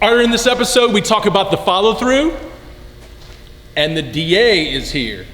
All right, in this episode, we talk about the follow-through, and the DA is here.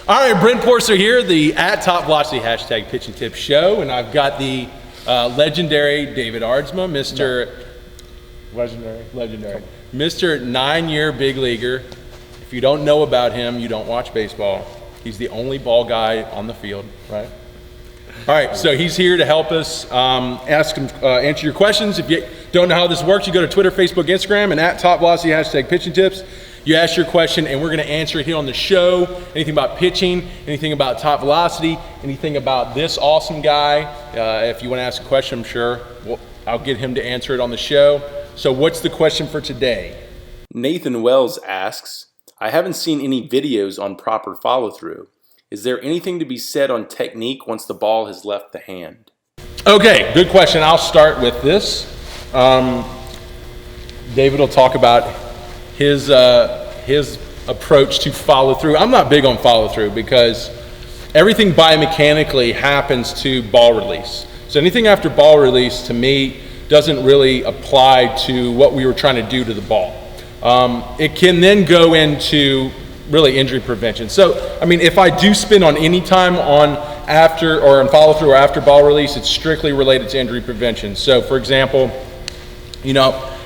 All right, Brent Porser here, the @TopVelocity #PitchingTips show, and I've got the legendary David Aardsma, Mr. Legendary, Mr. 9-year big leaguer. If you don't know about him, you don't watch baseball. He's the only ball guy on the field, right? All right, so he's here to help us answer your questions. If you don't know how this works, you go to Twitter, Facebook, Instagram, and @TopVelocity #PitchingTips. You ask your question, and we're going to answer it here on the show. Anything about pitching, anything about top velocity, anything about this awesome guy. If you want to ask a question, I'm sure I'll get him to answer it on the show. So what's the question for today? Nathan Wells asks, I haven't seen any videos on proper follow-through. Is there anything to be said on technique once the ball has left the hand? Okay, good question. I'll start with this. David will talk about his approach to follow through. I'm not big on follow through because everything biomechanically happens to ball release. So anything after ball release to me doesn't really apply to what we were trying to do to the ball. It can then go into really injury prevention. So, I mean, if I do spin on any time on after or on follow through or after ball release, it's strictly related to injury prevention. So for example,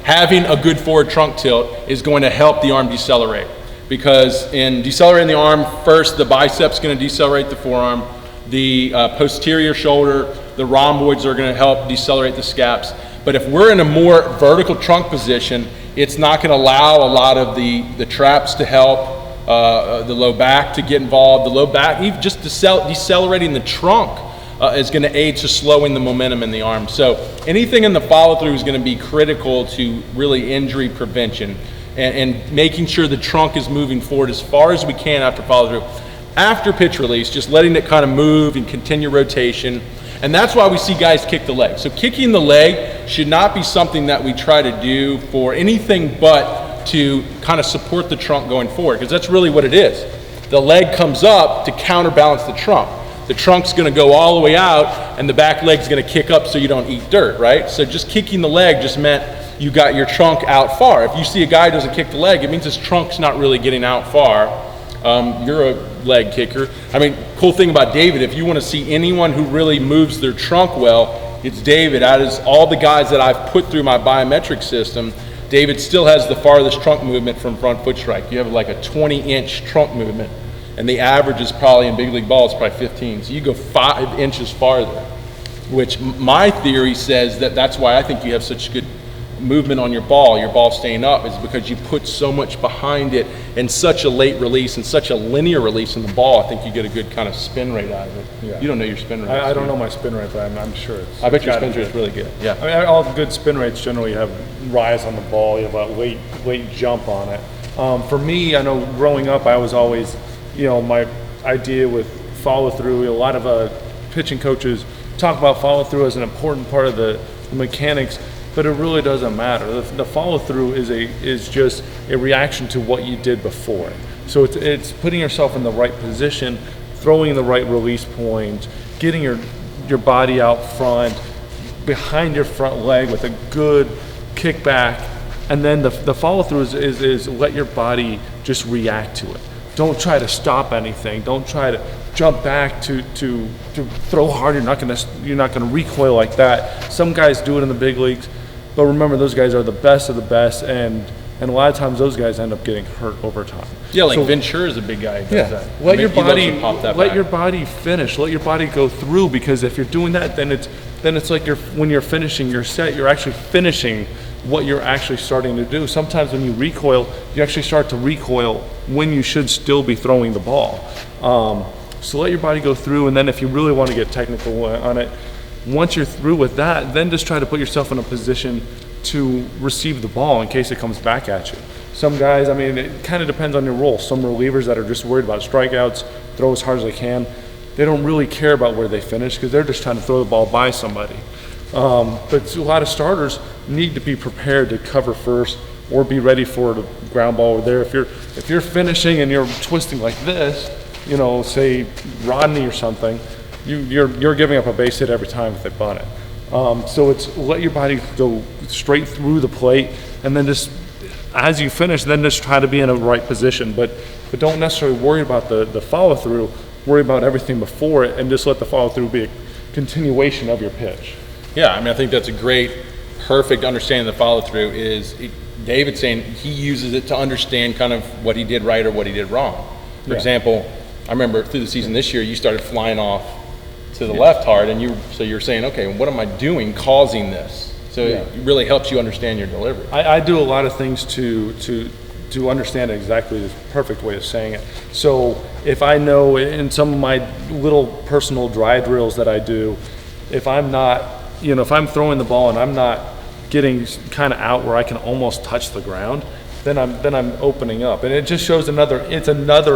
having a good forward trunk tilt is going to help the arm decelerate, because in decelerating the arm, first the bicep's going to decelerate the forearm, the posterior shoulder, the rhomboids are going to help decelerate the scaps. But if we're in a more vertical trunk position, it's not going to allow a lot of the traps to help, the low back to get involved. The low back, even just decelerating the trunk is going to aid to slowing the momentum in the arm. So anything in the follow-through is going to be critical to really injury prevention and making sure the trunk is moving forward as far as we can after follow-through. After pitch release, just letting it kind of move and continue rotation. And that's why we see guys kick the leg. So kicking the leg should not be something that we try to do for anything but to kind of support the trunk going forward, because that's really what it is. The leg comes up to counterbalance the trunk. The trunk's going to go all the way out, and the back leg's going to kick up so you don't eat dirt, right? So just kicking the leg just meant you got your trunk out far. If you see a guy who doesn't kick the leg, it means his trunk's not really getting out far. You're a leg kicker. I mean, cool thing about David, if you want to see anyone who really moves their trunk well, it's David. Out of all the guys that I've put through my biometric system, David still has the farthest trunk movement from front foot strike. You have like a 20-inch trunk movement. And the average is probably in big league ball is probably 15. So you go 5 inches farther, which my theory says that's why I think you have such good movement on your ball staying up, is because you put so much behind it and such a late release and such a linear release in the ball. I think you get a good kind of spin rate out of it. Yeah. You don't know your spin rate. I don't know my spin rate, but I'm sure it's. I bet your spin rate is really good. Yeah. I mean, all the good spin rates generally have rise on the ball. You have a late jump on it. For me, I know growing up, I was always, my idea with follow through. A lot of pitching coaches talk about follow through as an important part of the mechanics, but it really doesn't matter. The follow through is just a reaction to what you did before. So it's putting yourself in the right position, throwing the right release point, getting your body out front, behind your front leg with a good kickback, and then the follow through is let your body just react to it. Don't try to stop anything. Don't try to jump back to throw hard. You're not gonna recoil like that. Some guys do it in the big leagues, but remember, those guys are the best of the best, and a lot of times those guys end up getting hurt over time. Yeah, like Ventura is a big guy who does that. Let your body finish. Let your body go through, because if you're doing that, then it's like when you're finishing your set, you're actually finishing what you're actually starting to do. Sometimes when you recoil, you actually start to recoil when you should still be throwing the ball. So let your body go through, and then if you really want to get technical on it, once you're through with that, then just try to put yourself in a position to receive the ball in case it comes back at you. Some guys, I mean, it kind of depends on your role. Some relievers that are just worried about strikeouts, throw as hard as they can, they don't really care about where they finish because they're just trying to throw the ball by somebody. But a lot of starters need to be prepared to cover first or be ready for the ground ball over there. If you're finishing and you're twisting like this, you know, say Rodney or something, you're giving up a base hit every time if they bunt it. So it's let your body go straight through the plate, and then just as you finish, then just try to be in a right position. But don't necessarily worry about the follow through. Worry about everything before it, and just let the follow through be a continuation of your pitch. Yeah, I mean, I think that's a great, perfect understanding of the follow through. David's saying he uses it to understand kind of what he did right or what he did wrong. For example, I remember through the season this year, you started flying off to the left hard, and you're saying, okay, what am I doing causing this? So it really helps you understand your delivery. I do a lot of things to understand exactly the perfect way of saying it. So if I know in some of my little personal dry drills that I do, if I'm not, you know, if I'm throwing the ball and I'm not getting kind of out where I can almost touch the ground, then I'm opening up, and it just shows another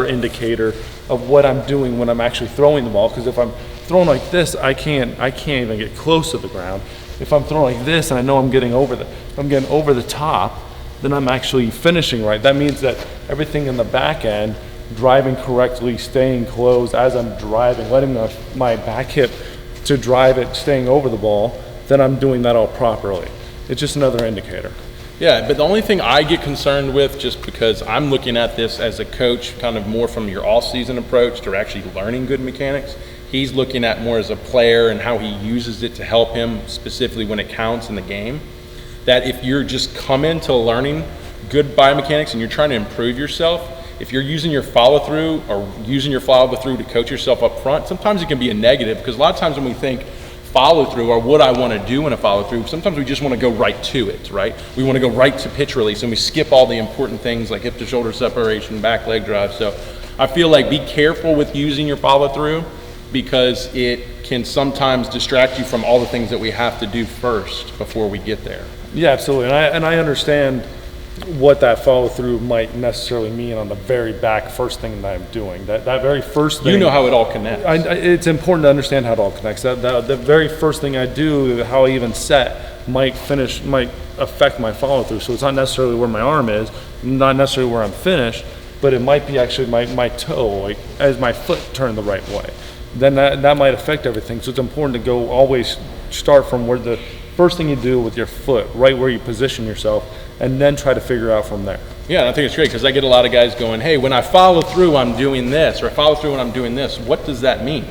indicator of what I'm doing when I'm actually throwing the ball. Because if I'm throwing like this, I can't even get close to the ground. If I'm throwing like this and I know I'm getting over the top, then I'm actually finishing right. That means that everything in the back end, driving correctly, staying closed as I'm driving, letting my back hip to drive it, staying over the ball, then I'm doing that all properly. It's just another indicator. Yeah, but the only thing I get concerned with, just because I'm looking at this as a coach, kind of more from your all-season approach to actually learning good mechanics, he's looking at more as a player and how he uses it to help him specifically when it counts in the game. That if you're just coming to learning good biomechanics and you're trying to improve yourself, if you're using your follow-through or using your follow-through to coach yourself up front, sometimes it can be a negative, because a lot of times when we think follow-through or what I want to do in a follow-through, sometimes we just want to go right to it, right? We want to go right to pitch release, and we skip all the important things like hip to shoulder separation, back leg drive. So I feel like be careful with using your follow-through, because it can sometimes distract you from all the things that we have to do first before we get there. Yeah, absolutely, and I understand what that follow through might necessarily mean on the very back first thing that I'm doing. That very first thing. You know how it all connects. It's important to understand how it all connects. The very first thing I do, how I even set, might affect my follow through. So it's not necessarily where my arm is, not necessarily where I'm finished, but it might be actually my toe, like as my foot turned the right way. Then that might affect everything. So it's important to go always start from where the first thing you do with your foot, right where you position yourself, and then try to figure out from there. Yeah, and I think it's great, because I get a lot of guys going, hey, when I follow through, I'm doing this, or I follow through when I'm doing this. What does that mean?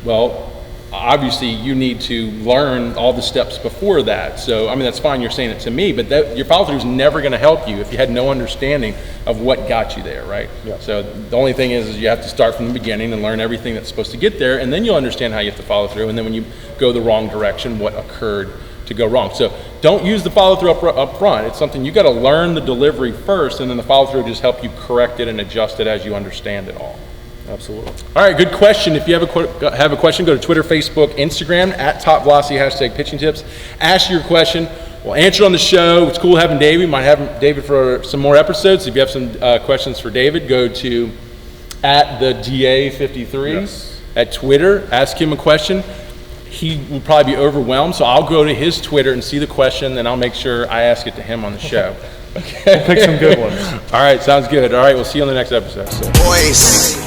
Well, obviously you need to learn all the steps before that. So, I mean, that's fine, you're saying it to me, but your follow through is never going to help you if you had no understanding of what got you there, right? Yeah. So the only thing is you have to start from the beginning and learn everything that's supposed to get there, and then you'll understand how you have to follow through, and then when you go the wrong direction, what occurred to go wrong. So don't use the follow through up front. It's something you got to learn the delivery first, and then the follow through just help you correct it and adjust it as you understand it all. Absolutely. All right, good question. If you have a question, go to Twitter, Facebook, Instagram at Top Velocity #pitching tips. Ask your question. We'll answer it on the show. It's cool having David. We might have David for some more episodes. If you have some questions for David, go to at the DA53 at Twitter. Ask him a question. He will probably be overwhelmed, so I'll go to his Twitter and see the question, then I'll make sure I ask it to him on the show. Okay. Pick some good ones. All right, sounds good. All right, we'll see you on the next episode. Boys.